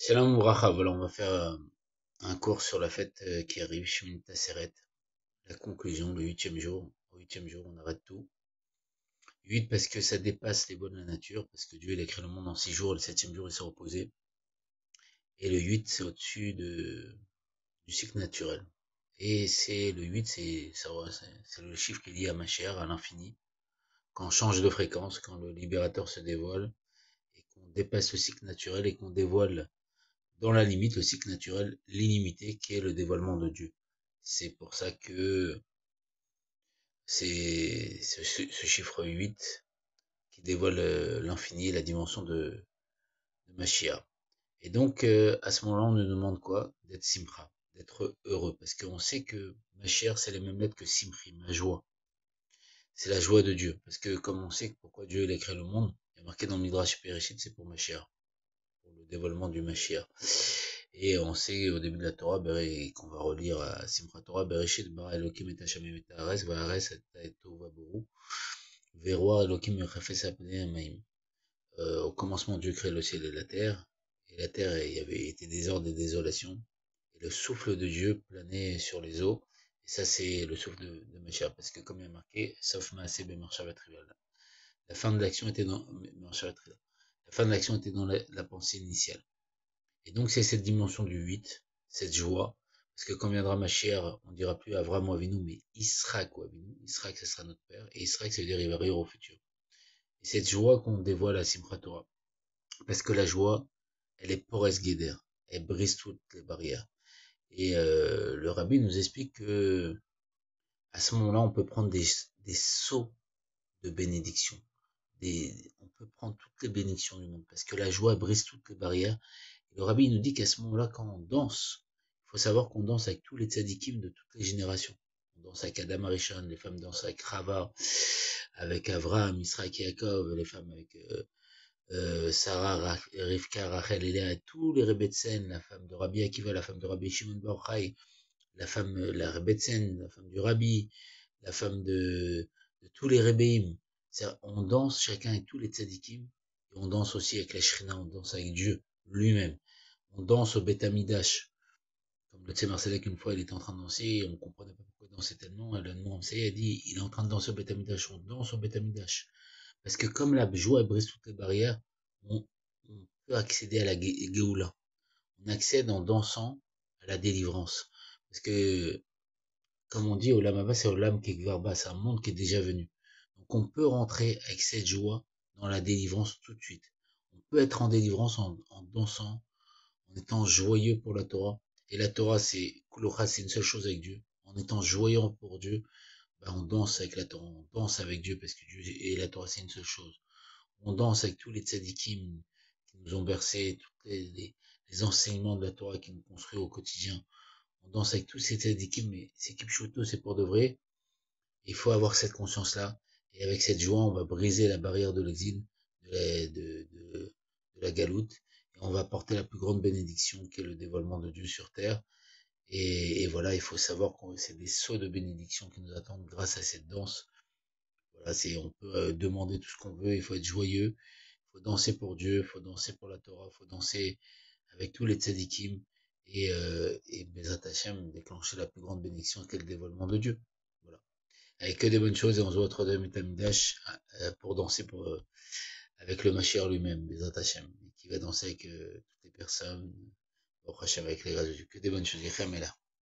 Shalom Ouvracha, voilà, on va faire un cours sur la fête qui arrive, Sheminat Aseret, la conclusion, le huitième jour. Au huitième jour, on arrête tout. 8 parce que ça dépasse les lois de la nature, parce que Dieu il a créé le monde en 6 jours, le septième jour il s'est reposé. Et le 8 c'est au-dessus du cycle naturel. Et c'est le 8 c'est le chiffre qui est lié à Mashiach, à l'infini. Quand on change de fréquence, quand le libérateur se dévoile, et qu'on dépasse le cycle naturel et qu'on dévoile dans la limite, le cycle naturel, l'illimité, qui est le dévoilement de Dieu. C'est pour ça que c'est ce chiffre 8 qui dévoile l'infini, la dimension de Mashiach. Et donc, à ce moment-là, on nous demande quoi? D'être simcha, d'être heureux. Parce qu'on sait que Mashiach, c'est les mêmes lettres que simri, ma joie. C'est la joie de Dieu. Parce que comme on sait pourquoi Dieu il a créé le monde, il y a marqué dans le Midrash Bereshit, c'est pour Mashiach, pour le dévoilement du Mashiach. Et on sait au début de la Torah, qu'on va relire à Simchat Torah, Bereshit bara Elokim et Hashamim et Haaretz, va'aretz et Tohu va'boru, ve'roar Elokim yechafes al pnei hamayim. Au commencement, Dieu crée le ciel et la terre. Et la terre, il y avait été désordre et désolation. Et le souffle de Dieu planait sur les eaux. Et ça, c'est le souffle de Mashiach. Parce que comme il y a marqué, sauf Maaseh be'marchav trival. La fin de l'action était dans, la fin de l'action était dans la pensée initiale. Et donc c'est cette dimension du 8, cette joie, parce que quand viendra Mashiach, on dira plus Avram ou Avinu, mais Israël ou Avinu. Israël, ce sera notre père, et Israël, ça veut dire il va rire au futur. Et cette joie qu'on dévoile à Simchat Torah, parce que la joie, elle est porès guéder, elle brise toutes les barrières. Et le rabbi nous explique que à ce moment-là, on peut prendre des seaux de bénédiction. On peut prendre toutes les bénédictions du monde, parce que la joie brise toutes les barrières. Le rabbi nous dit qu'à ce moment-là, quand on danse, il faut savoir qu'on danse avec tous les tzadikim de toutes les générations. On danse avec Adam Arishon, les femmes dansent avec Rava, avec Avraham, Israël et Yaakov, les femmes avec Sarah, Rivka, Rachel et Léa, tous les Rebbetzin, la femme de Rabbi Akiva, la femme de Rabbi Shimon Bar Yochai, la Rebbetzin, la femme du Rabbi, la femme de tous les Rebbeim. On danse chacun avec tous les tzadikim, et on danse aussi avec la Shrina, on danse avec Dieu lui-même. On danse au Beth Amidash. Comme le Tzemar Selek, une fois, il était en train de danser, et on ne comprenait pas pourquoi il dansait tellement, et le nom a dit, il est en train de danser au Beth Amidash, on danse au Beth Amidash. Parce que comme la joie brise toutes les barrières, on, on peut accéder à la Géoula. On accède en dansant à la délivrance. Parce que, comme on dit, Olam Haba, c'est Olam Kekvarba, c'est un monde qui est déjà venu. Donc on peut rentrer avec cette joie dans la délivrance tout de suite. On peut être en délivrance en dansant, en étant joyeux pour la Torah. Et la Torah, c'est Kulocha, c'est une seule chose avec Dieu. En étant joyeux pour Dieu, ben on danse avec la Torah, on danse avec Dieu parce que Dieu et la Torah, c'est une seule chose. On danse avec tous les tzadikim qui nous ont bercé, tous les enseignements de la Torah qui nous construisent au quotidien. On danse avec tous ces tzadikim, mais c'est kipchoto, c'est pour de vrai. Il faut avoir cette conscience-là. Et avec cette joie, on va briser la barrière de l'exil, de la galoute, et on va porter la plus grande bénédiction qui est le dévoilement de Dieu sur terre. Et voilà, il faut savoir que c'est des sauts de bénédiction qui nous attendent grâce à cette danse. Voilà, on peut demander tout ce qu'on veut, il faut être joyeux, il faut danser pour Dieu, il faut danser pour la Torah, il faut danser avec tous les tzadikim et Bezrat Hashem, déclencher la plus grande bénédiction qui est le dévoilement de Dieu. Voilà. Avec que des bonnes choses et on se voit au troisième Metamidash pour danser avec le Mashiach lui-même, Bezrat Hashem, qui va danser avec toutes les personnes, avec les grâces de Dieu. Que des bonnes choses.